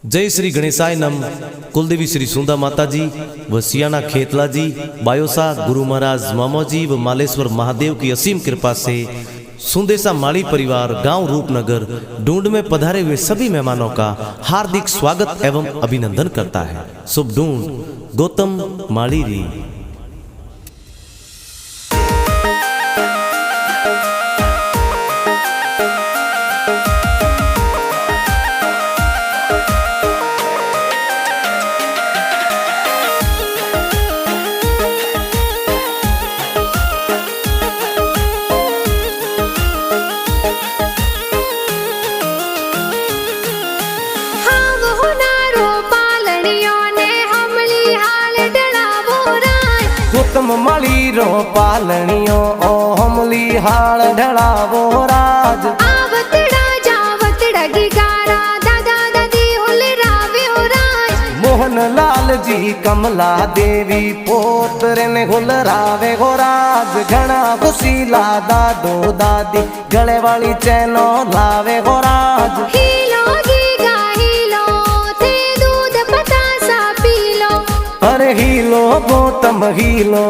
जय श्री गणेशाय नम। कुलदेवी श्री सुंदा माता जी व सियाना खेतला जी, बायोसा गुरु महाराज मामो जी व मालेश्वर महादेव की असीम कृपा से सुंदेसा माली परिवार गांव रूपनगर ढूंढ में पधारे हुए सभी मेहमानों का हार्दिक स्वागत एवं अभिनंदन करता है। शुभ ढूंढ गौतम माली री। गौतम माली रो पालनियो ओ हमली हाल ढलावो राज। आवतड़ा जावतड़ा गिगारा दादा दादी होले रावे हो राज। मोहन लाल जी कमला देवी पोत्र ने हुल रावे हो राज। घना खुशीला दादो दादी गले वाली चैनो लावे हो राज। हीलो गीगा हीलो थे दूध पतासा पीलो। अरे हीलो गौतम हीलो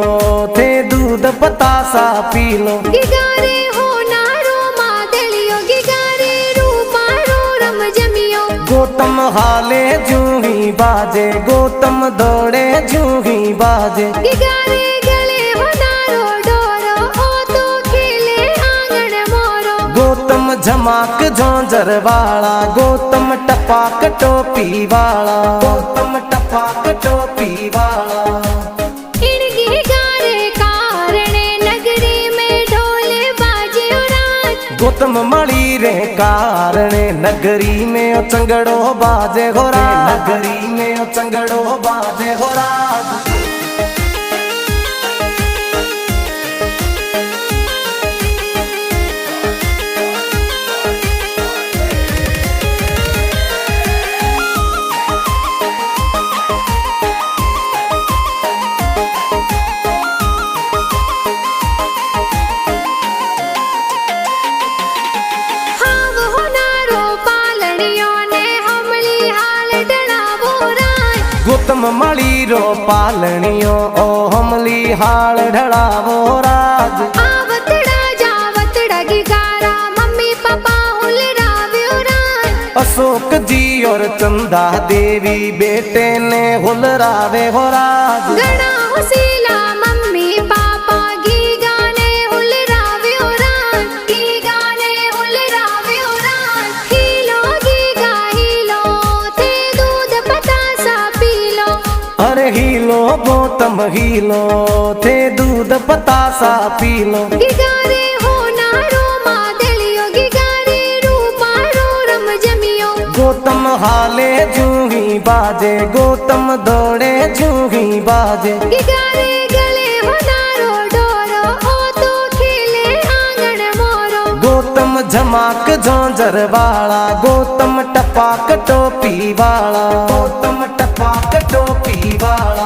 थे दूध पतासा पीलो। गिगारे हो नारो मादलियो गिगारे रूपारो रम जमियो। गौतम हाले जूही बाजे गौतम दौड़े जूही बाजे। गिगारे गले हो नारो डोरो ओ तो खेले आंगन मोरो। गौतम झमाक झोंझर वाला गौतम टपाक टोपी वाला। गौतम टपाक टोपी वाला। गौतम माली रे कारणे नगरी में ओ चंगड़ो बाजे हो राज। नगरी में ओ चंगड़ो बाजे हो राज। गौतम माली रो पालनियो ओ हमली हाल ढलावो राज। आवतड़ा जावतड़ा गिगारा मम्मी पापा हुल रावे हो राज। अशोक जी और चंदा देवी बेटे ने हुल रावे हो राज। घना हुसीला मम्मी पापा गीगा ने हुल रावे हो राज। गीगा ने हुल रावे हो राज। हीलो गीगा हीलो थे दूध पतासा पीलो। अरे हीलो गौतम हीलो थे दूध पतासा पीलो। गिगारे हो नारो मादलियो गिगारे रूपारो रम जमियो। गौतम हाले जूही बाजे गौतम दौड़े जूही बाजे। गिगारे गले हो नारो डोरो ओ तो खेले आंगन मोरो। गौतम झमाक झोंझर वाला गौतम टपाक टोपी वाला। गौतम टपाक टोपी वाला।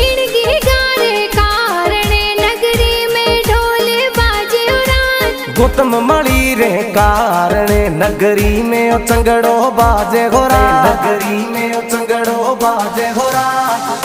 इन गिगारे कारणे नगरी में ढोले बाजे हो राज। गौतम माली रे कारणे नगरी में ओ चंगड़ो बाजे हो राज। नगरी में ओ चंगड़ो बाजे हो राज।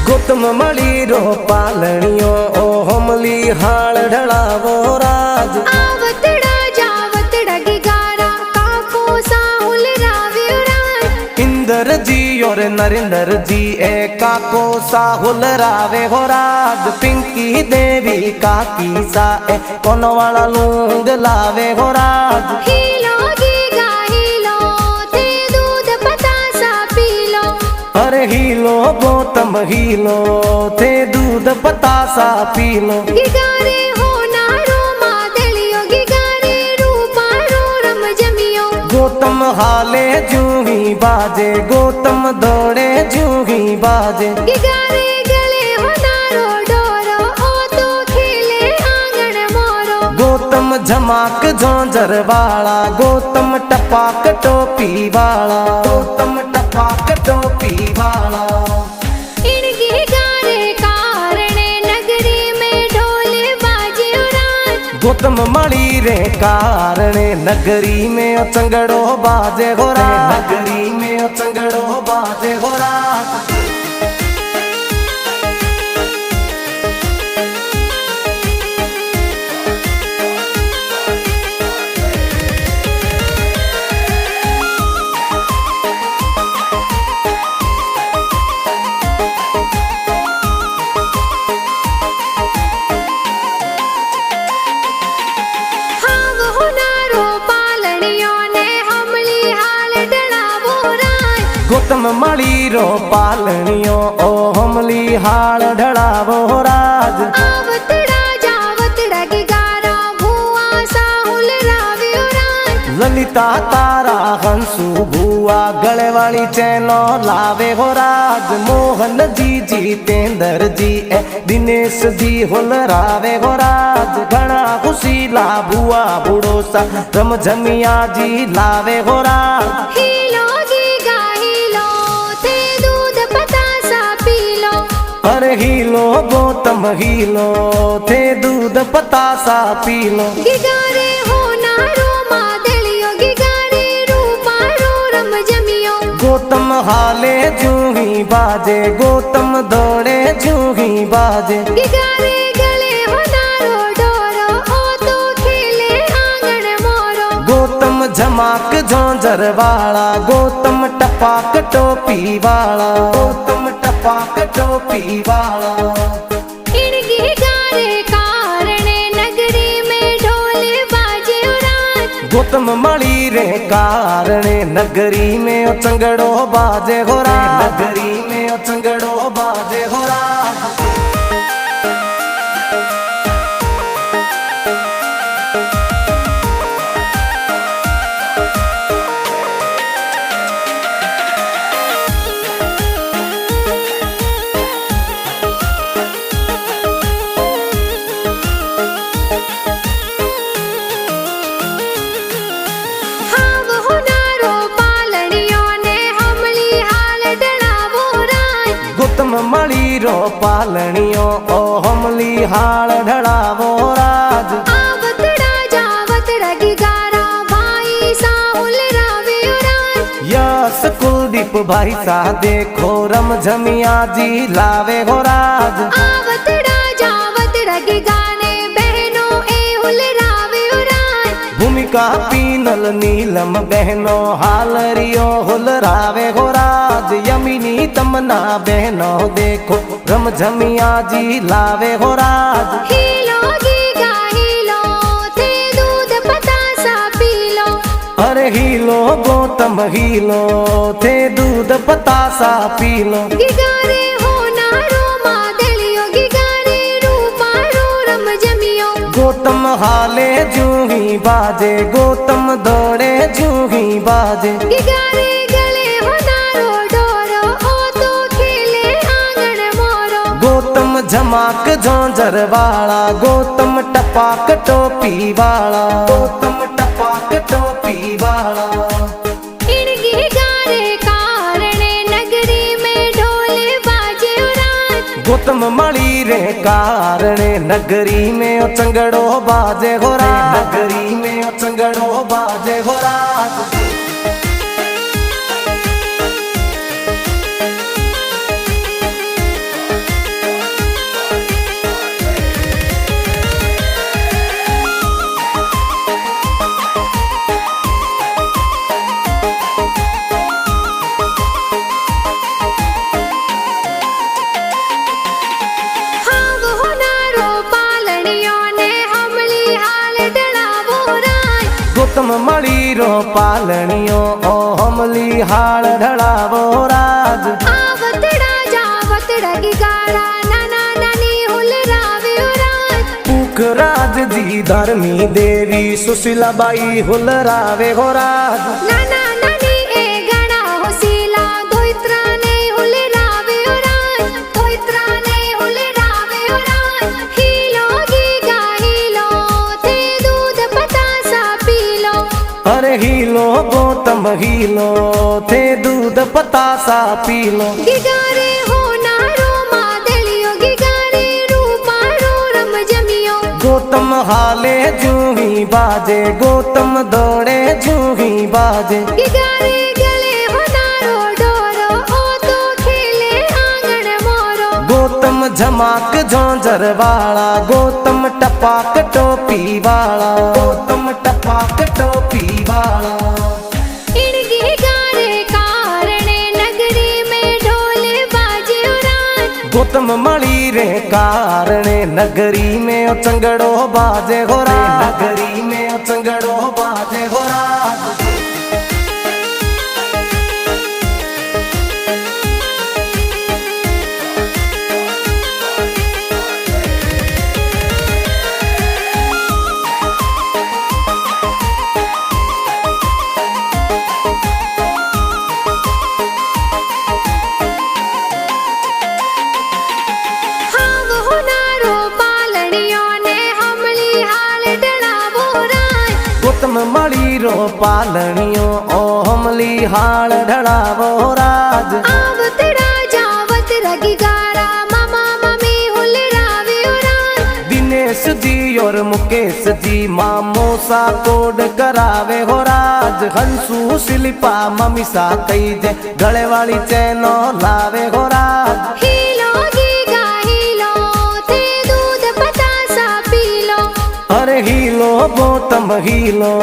गौतम माली रो पालनियो ओ हमली हाल ढलावो राज। आवतड़ा जावतड़ा गिगारा काको साहुल रावे हो राज। इंद्र जी और नरेंद्र जी ए काको साहुल रावे हो राज। पिंकी देवी काकी सा ए कोनो वाला लूंग लावे हो राज। हीलो गीगा हीलो थे दूध पतासा पीलो। अरे हीलो गौतम हीलो थे दूध पतासा पीलो। गिगारे हो नारो मादलियो गिगारे रूपारो रम जमियो। गौतम गौतम हाले जूही बाजे, गौतम दौड़े जूही बाजे। गिगारे गले हो नारो डोरो, ओ तो खेले आंगन मोरो। गौतम झमाक झोंझर वाला, गौतम टपाक टोपी वाला, गौतम टपाक टोपी वाला। इनके गारे कारणे नगरी में ढोल बाजे उड़ान। गौतम मणि रे कारणे नगरी में चंगड़ो बाजे हो रात, नगरी में चंगड़ो बाजे हो रात। गौतम मणि रो पालनियो ओ हमली हाल ढड़ावो राज। आवतड़ा जावतड़ा गिगारा भुआ साहुल राव्यो राज। ललिता तारा हंसू भुआ गले वाली चैनो लावे हो राज। मोहन जी जितेंद्र जी ए दिनेश जी हुल रावे हो राज। घना खुशी ला भुआ बुढ़ो सा रमझमिया जी लावे हो राज। हीलो गीगा हीलो थे दूध पतासा पी लो। अरे हीलो गौतम हीलो थे दूध पतासा पी लो। गिगारे हो नारो मादलियो, गिगारे रूपा रो रम जमियो। गौतम हाले जूही बाजे, गौतम दौड़े जूही बाजे। गिगारे गले हो नारो डोरो, ओ तो खेले आंगन मोरो। गौतम झमाक झोंझर वाला, गौतम टपाक टोपी वाला, गौतम टपाक टोपी वाला। इनके गारे कारणे नगरी में ढोल बाजे उड़ान। गौतम मणि रे कारणे नगरी में चंगड़ो बाजे हो रात, नगरी में चंगड़ो बाजे हो रात। गौतम मणि रो पालनियो ओ हमली हाल ढड़ावो राज। आवतड़ा जावतड़ा गिगारा भाई साहुल राव्यो राज। यस कुलदीप भाई सा देखो रमझमिया जी लावे हो राज। आवतड़ा जावतड़ा गिगाने बहनों ए हुल राव्यो राज। भूमिका पीनल नीलम बहनो हालरियो हुल रावे हो राज। यमिनी तमना बहनो देखो रमझमिया जी लावे हो राज। हीलो गीगा हीलो थे दूध पतासा पी लो। अरे हीलो गौतम हीलो थे दूध पतासा पी लो। गिगारे हो नारो मादलियो, गिगारे रूपा रो रम जमियो। गौतम हाले जूही बाजे, गौतम दौड़े जूही बाजे। गिगारे गले हो नारो डोरो, ओ तो खेले आंगन मोरो। गौतम झमाक झोंझर वाला, गौतम टपाक टोपी वाला, गौतम टपाक टोपी वाला। इनके गारे कारणे नगरी में ढोल बाजे उड़ान। गौतम मणि रे कारणे नगरी में चंगड़ो बाजे हो रात, नगरी में चंगड़ो बाजे हो रात। गौतम मणि रो पालनियो ओ हमली हाल ढड़ावो राज। आवतड़ा जावतड़ा गिगारा नाना नानी हुल राव्यो राज। पुख राज जी धर्मी देवी सुशीला बाई हुल रावे हो राज। नाना हीलो थे दूध पतासा पी लो। गिगारे हो नारो मादलियो गिगारे रूपारो रम जमियो। गौतम हाले जूही बाजे गौतम दौड़े जूही बाजे। गिगारे गले हो नारो डोरो ओ तो खेले आंगन मोरो। गौतम झमाक झोंझर वाला गौतम टपाक टोपी वाला गौतम टपाक टोपी वाला। इन गिगारे कारणे नगरी में ढोल बाजे उरान। गौतम मणि रे कारणे नगरी में चंगड़ो बाजे हो राज। नगरी में चंगड़ो बाजे हो राज। गौतम मणि रो पालनियो ओ हमली हाल ढड़ावो राज। आवतड़ा जावत रगी गारा मामा मम्मी हुलरावे उरान। दिनेश जी और मुकेश जी मामो सा कोड करावे हो राज। हंसू शिल्पा मम्मी सा कई जे गले वाली चैनो लावे हो राज। हीलो गीगा हीलो थे दूध पतासा पी लो। अरे हीलो गौतम हीलो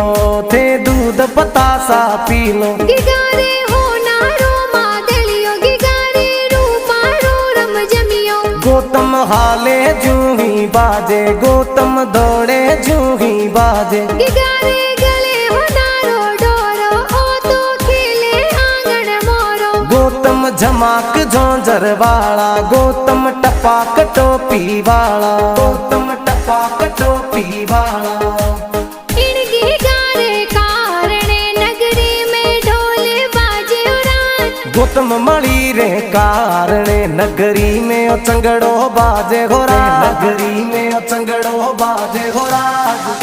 थे दूध पतासा पी लो। गिगारे हो नारो मादलियो गिगारे रूपारो रम जमियो। गौतम हाले जूही बाजे गौतम दौड़े जूही बाजे। गिगारे गले हो नारो डोरो ओ तो खेले आंगन मोरो। गौतम झमाक झोंझर वाला गौतम टपाक टोपी वाला गौतम टपाक टोपी वाला। इन गिगारे कारणे नगरी में ढोल बाजे उरान। गौतम मणि रे कारणे नगरी में चंगड़ो बाजे हो राज। नगरी में चंगड़ो बाजे हो राज।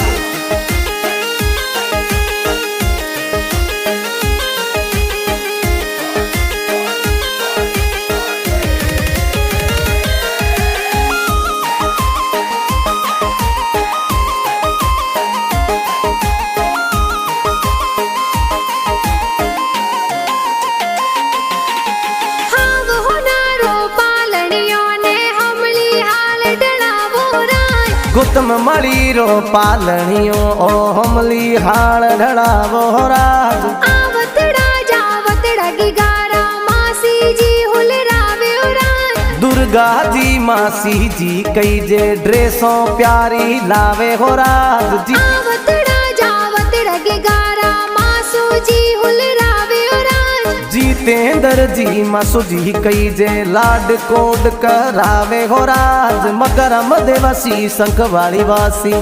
गौतम मणि रो पालनियो ओ हमली हाल ढड़ावो राज। आवतड़ा जावतड़ा गिगारा मासी जी हुलरावे उरान। दुर्गा जी मासी जी कई जे ड्रेसों प्यारी लावे हो राज जी। आवतड़ा जावतड़ा गिगारा मासू जी हुलरावे उरान। जीतेंद्र जी मासू जी कई जे लाड कोड करावे हो राज। मकरम देवासी शंख वाली वासी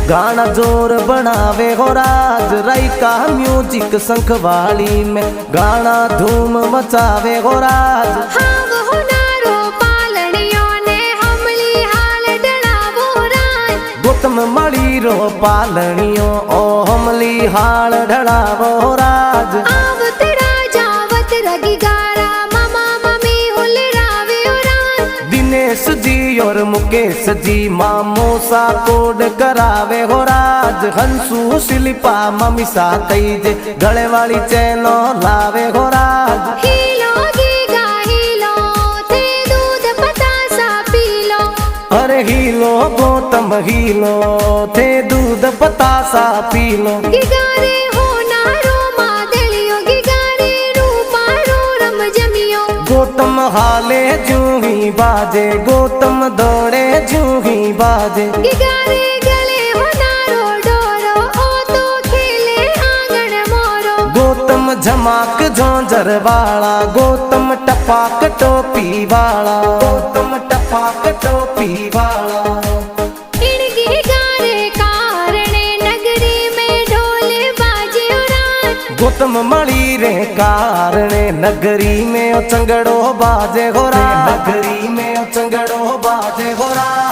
गाना जोर बनावे हो राज। राइका म्यूजिक शंख वाली में गाना धूम मचावे हो राज। हाव हो नारो पालनियो ने हमली हाल डड़ावो रान। गौतम मणि रो पालनियो ओ हमली हाल ढड़ावो राज। आवतड़ा जावत रगी गारा मामा मम्मी हुलरावे उरान। दिनेश जी और मुकेश जी मामो सा कोड करावे हो राज। हंसू शिल्पा मम्मी सा कई जे गले वाली चैनो लावे हो राज। हीलो गीगा हीलो थे दूध पतासा पी लो। अरे हीलो गौतम हीलो थे दूध पतासा पी लो। गिगारे हो नारो मादलियो गिगारे रूपारो रम जमियो। गौतम हाले जूही बाजे गौतम दौड़े जूही बाजे। गिगारे गले हो नारो डोरो ओ तो खेले आंगन मोरो। गौतम झमाक झोंझर वाला गौतम टपाक टोपी वाला गौतम टपाक टोपी वाला। इन गिगारे कारणे नगरी में ढोल बाजे उरान। गौतम मणि रे कारणे नगरी में चंगड़ो बाजे हो राज। नगरी में चंगड़ो बाजे हो राज।